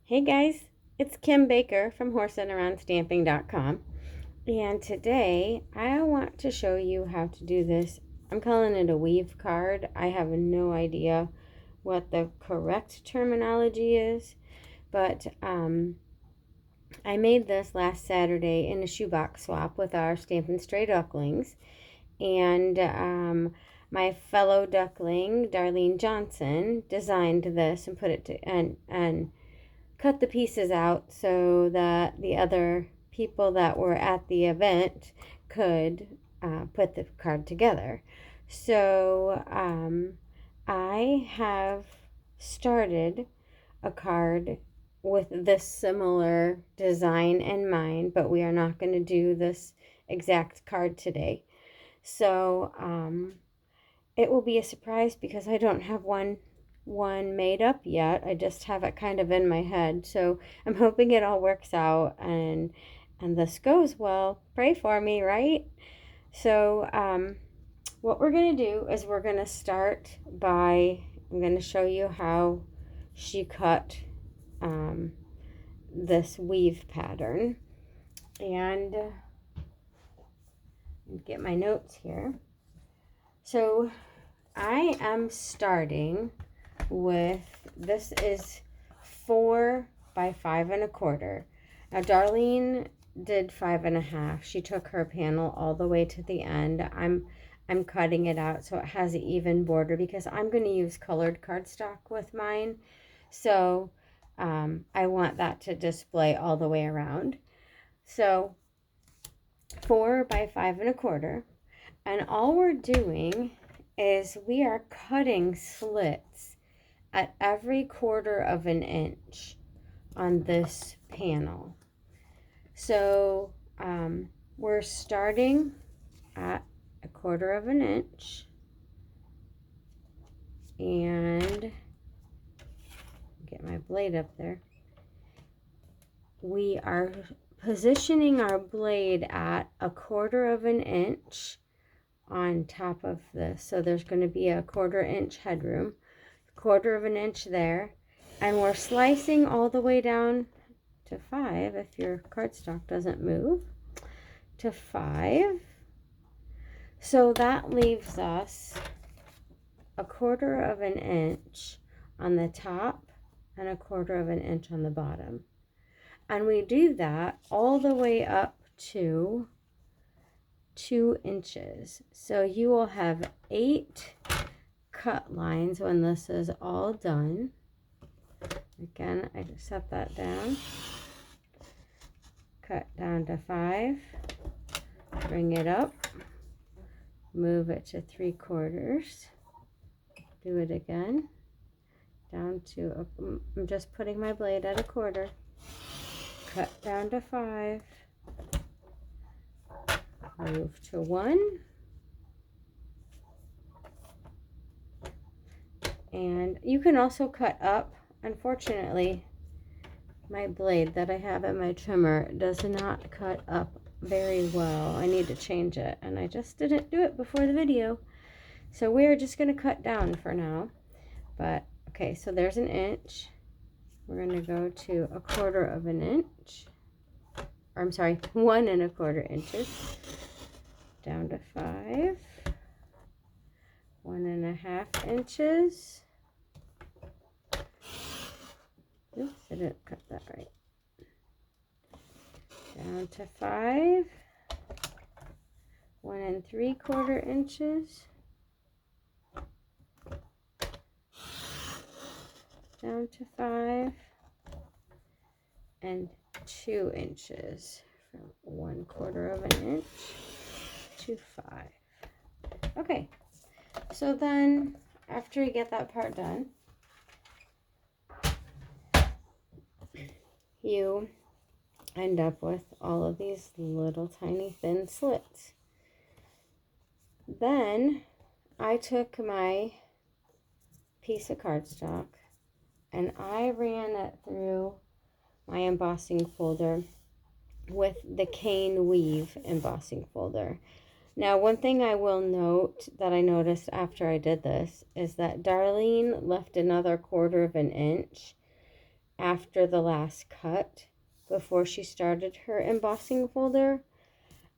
Hey guys, it's Kim Baker from HorseAndAroundStamping.com, and today I want to show you how to do this. I'm calling it a weave card. I have no idea what the correct terminology is, but I made this last Saturday in a shoebox swap with our Stampin' Stray ducklings, and my fellow duckling Darlene Johnson designed this and put it to and cut the pieces out so that the other people that were at the event could put the card together. So I have started a card with this similar design in mind, but we are not going to do this exact card today. So it will be a surprise because I don't have one made up yet. I just have it kind of in my head. So I'm hoping it all works out and this goes well. Pray for me, right? So what we're going to do is we're going to start by, I'm going to show you how she cut this weave pattern. And get my notes here. So I am starting with, this is 4 by 5 1/4. Now Darlene did 5 1/2. She took her panel all the way to the end. I'm cutting it out so it has an even border because I'm going to use colored cardstock with mine. So I want that to display all the way around. So 4 by 5 1/4, and all we're doing is we are cutting slits at every 1/4 of an inch on this panel. So we're starting at a 1/4 of an inch and get my blade up there. We are positioning our blade at a 1/4 of an inch on top of this. So there's going to be a 1/4 inch headroom, 1/4 of an inch there, and we're slicing all the way down to 5 if your cardstock doesn't move to 5. So that leaves us a 1/4 of an inch on the top and a 1/4 of an inch on the bottom, and we do that all the way up to 2 inches. So you will have 8 cut lines when this is all done. Again, I just set that down, cut down to 5, bring it up, move it to 3/4, do it again, down to, I'm just putting my blade at a 1/4, cut down to 5, move to 1, and you can also cut up. Unfortunately, my blade that I have in my trimmer does not cut up very well. I need to change it, and I just didn't do it before the video. So we're just going to cut down for now. But okay, so there's an inch. We're going to go to a 1/4 of an inch. Or I'm sorry, 1 1/4 inches. Down to 5. 1 1/2 inches. Oops, I didn't cut that right. Down to 5. 1 3/4 inches. Down to 5. And 2 inches from 1/4 of an inch to 5. Okay, so then after you get that part done, you end up with all of these little tiny thin slits. Then I took my piece of cardstock and I ran it through my embossing folder with the Cane Weave embossing folder. Now, one thing I will note that I noticed after I did this is that Darlene left another 1/4 of an inch after the last cut before she started her embossing folder.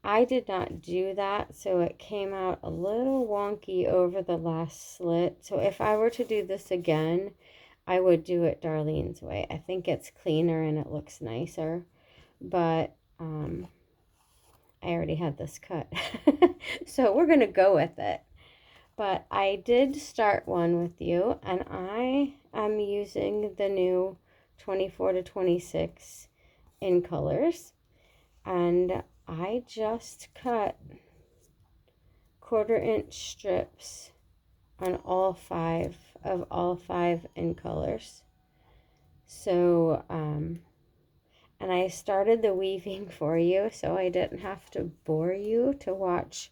I did not do that, so it came out a little wonky over the last slit. So if I were to do this again, I would do it Darlene's way. I think it's cleaner and it looks nicer, but I already had this cut. So we're going to go with it. But I did start one with you, and I am using the new 24 to 26 in colors, and I just cut 1/4-inch strips on all five in colors. So and I started the weaving for you, so I didn't have to bore you to watch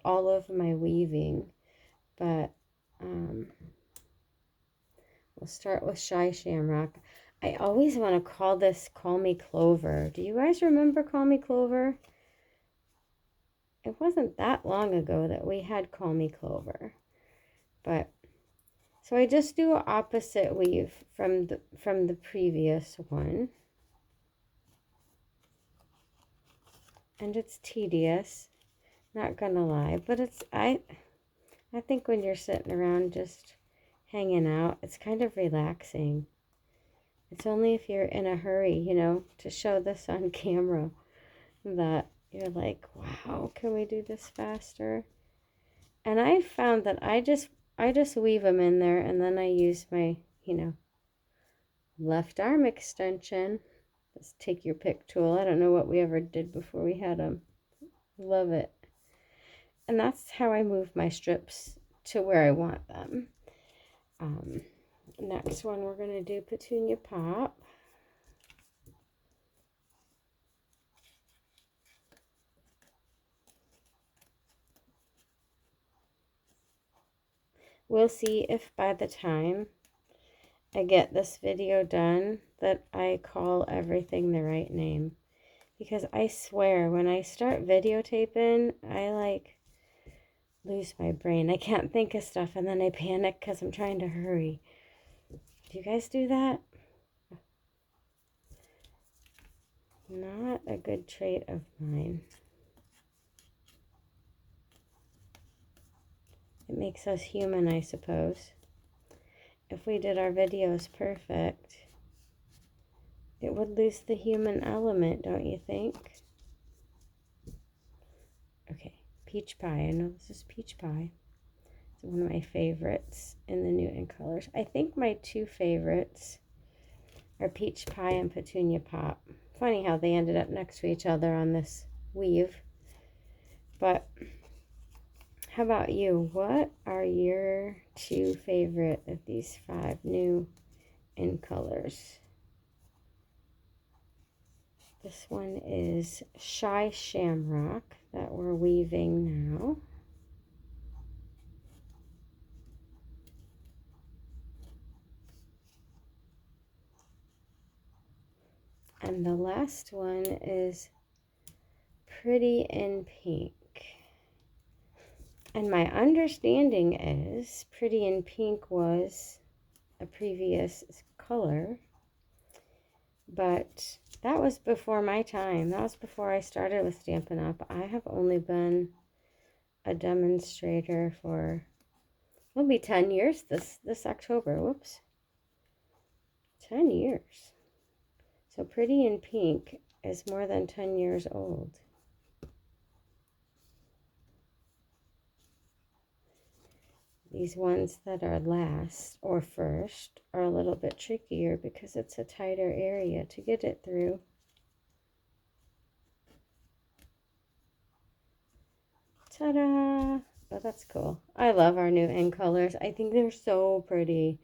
all of my weaving. But we'll start with Shy Shamrock. I always want to call this Call Me Clover. Do you guys remember Call Me Clover? It wasn't that long ago that we had Call Me Clover. But so I just do an opposite weave from the previous one. And it's tedious, not gonna lie, but it's I think when you're sitting around just hanging out, it's kind of relaxing. It's only if you're in a hurry, you know, to show this on camera that you're like, wow, can we do this faster? And I found that I just weave them in there, and then I use my, you know, left arm extension. Let's take your pick tool. I don't know what we ever did before we had them. Love it. And that's how I move my strips to where I want them. Next one, we're going to do Petunia Pop. We'll see if by the time I get this video done that I call everything the right name. Because I swear, when I start videotaping, I like lose my brain. I can't think of stuff, and then I panic because I'm trying to hurry. Do you guys do that? Not a good trait of mine. It makes us human, I suppose. If we did our videos perfect, it would lose the human element, don't you think? Okay, Peach Pie. I know this is Peach Pie. It's one of my favorites in the new in colors. I think my two favorites are Peach Pie and Petunia Pop. Funny how they ended up next to each other on this weave. But how about you? What are your two favorite of these 5 new in colors? This one is Shy Shamrock that we're weaving now. And the last one is Pretty in Pink. And my understanding is Pretty in Pink was a previous color, but that was before my time. That was before I started with Stampin' Up. I have only been a demonstrator for, it'll be 10 years this October. Whoops. 10 years. So Pretty in Pink is more than 10 years old. These ones that are last or first are a little bit trickier because it's a tighter area to get it through. Ta-da! Oh, that's cool. I love our new in colors. I think they're so pretty.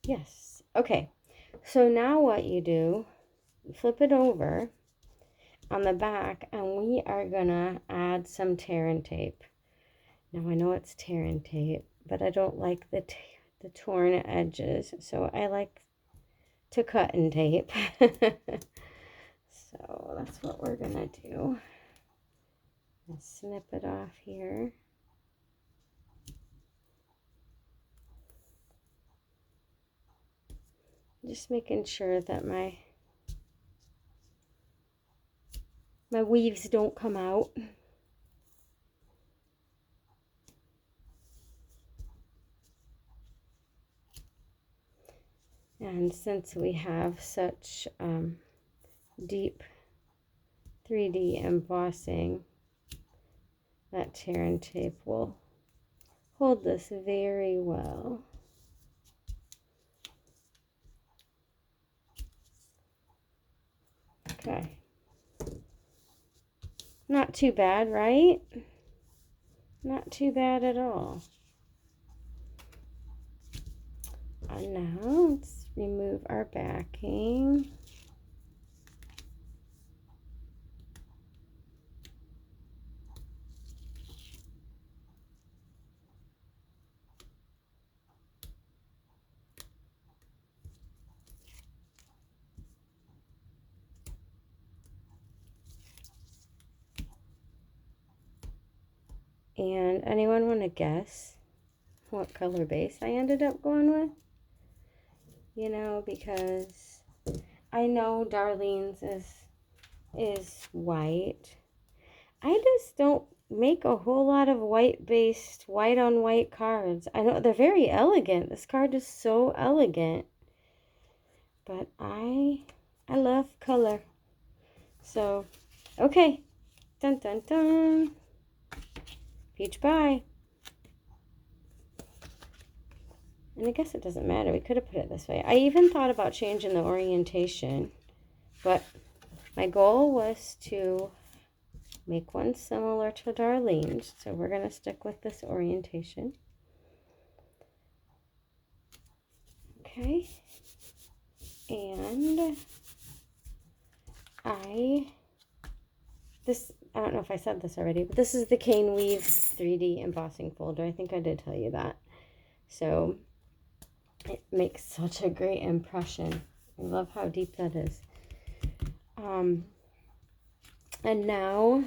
Yes. Okay. So now what you do, flip it over on the back, and we are gonna add some tear and tape. Now I know it's tear and tape, but I don't like the torn edges, so I like to cut and tape. So that's what we're gonna do. I'll snip it off here. Just making sure that my weaves don't come out. And since we have such deep 3D embossing, that tear and tape will hold this very well. Okay. Not too bad, right? Not too bad at all. And now let's remove our backing. And anyone want to guess what color base I ended up going with? You know, because I know Darlene's is white. I just don't make a whole lot of white-based, white-on-white cards. I know they're very elegant. This card is so elegant. But I love color. So, okay. Dun dun dun. Peach pie. And I guess it doesn't matter. We could have put it this way. I even thought about changing the orientation. But my goal was to make one similar to Darlene's. So we're going to stick with this orientation. Okay. And I don't know if I said this already, but this is the Cane Weave 3D embossing folder. I think I did tell you that. So it makes such a great impression. I love how deep that is. And now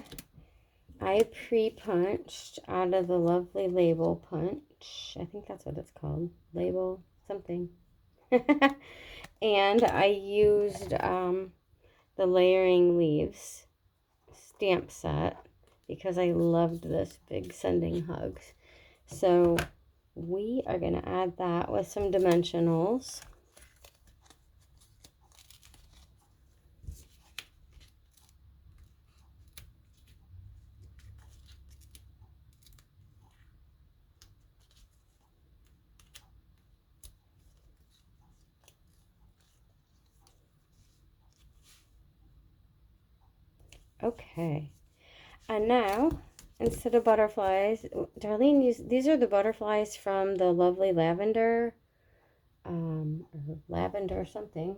I pre-punched out of the lovely label punch. I think that's what it's called. Label something. And I used the Layering Leaves stamp set because I loved this big Sending Hugs. So we are going to add that with some dimensionals. Okay. And now, instead of butterflies, Darlene used, these are the butterflies from the lovely lavender, or lavender something.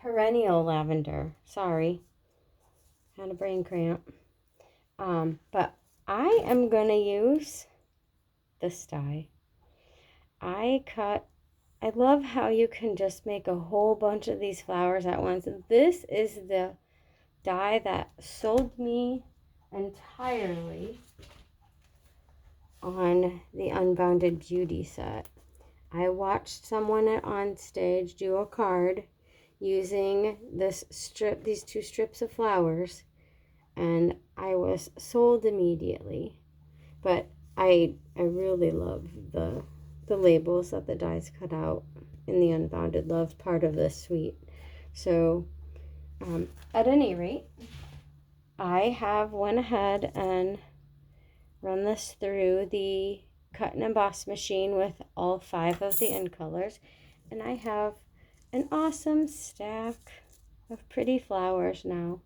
Perennial lavender. Sorry. Had a brain cramp. But I am going to use this die. I love how you can just make a whole bunch of these flowers at once. This is the die that sold me entirely on the Unbounded Beauty set. I watched someone on stage do a card using these two strips of flowers, and I was sold immediately. But I really love the labels that the dies cut out in the Unbounded Love part of this suite. So at any rate, I have went ahead and run this through the cut and emboss machine with all 5 of the end colors, and I have an awesome stack of pretty flowers now.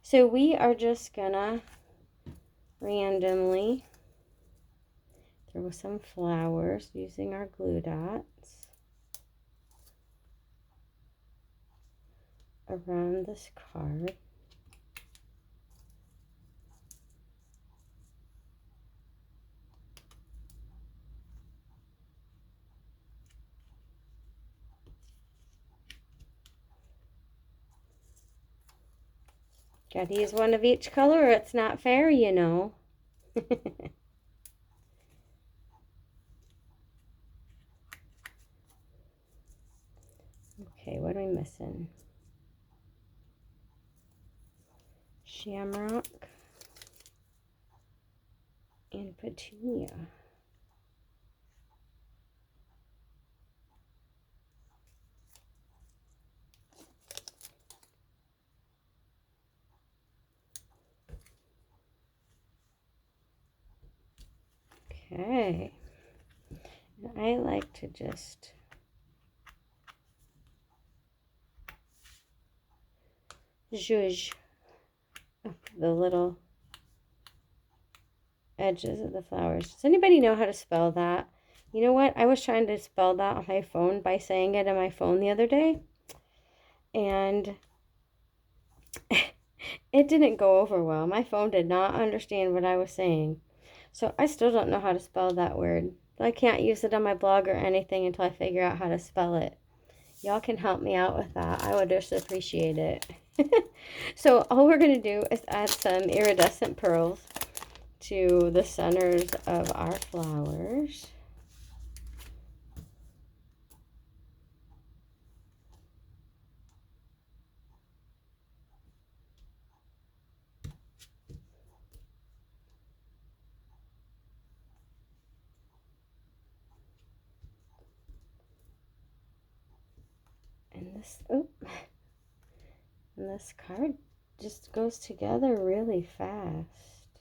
So we are just gonna randomly throw some flowers using our glue dots around this card. Gotta use one of each color or it's not fair, you know. Okay, what are we missing? Shamrock and petunia. Okay. I like to just zhuzh up the little edges of the flowers. Does anybody know how to spell that? You know what? I was trying to spell that on my phone by saying it on my phone the other day, and it didn't go over well. My phone did not understand what I was saying. So I still don't know how to spell that word. I can't use it on my blog or anything until I figure out how to spell it. Y'all can help me out with that. I would just appreciate it. So all we're going to do is add some iridescent pearls to the centers of our flowers. And this card just goes together really fast.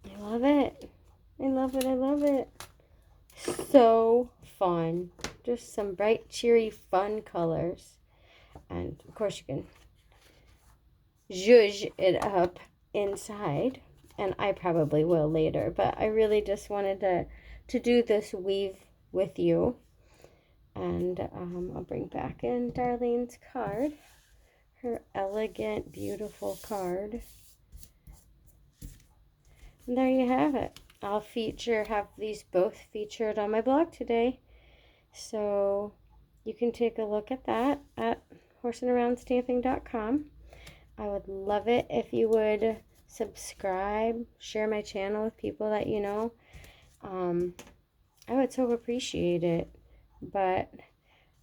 I love it. I love it. I love it. So fun. Just some bright, cheery, fun colors. And of course you can zhuzh it up inside. And I probably will later. But I really just wanted to do this weave with you. And I'll bring back in Darlene's card. Her elegant, beautiful card. And there you have it. I'll have these both featured on my blog today. So you can take a look at that at horseandaroundstamping.com. I would love it if you would subscribe, share my channel with people that you know. I would so appreciate it. But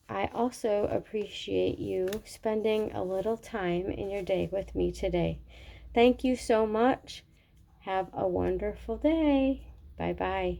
I also appreciate you spending a little time in your day with me today. Thank you so much. Have a wonderful day. Bye-bye.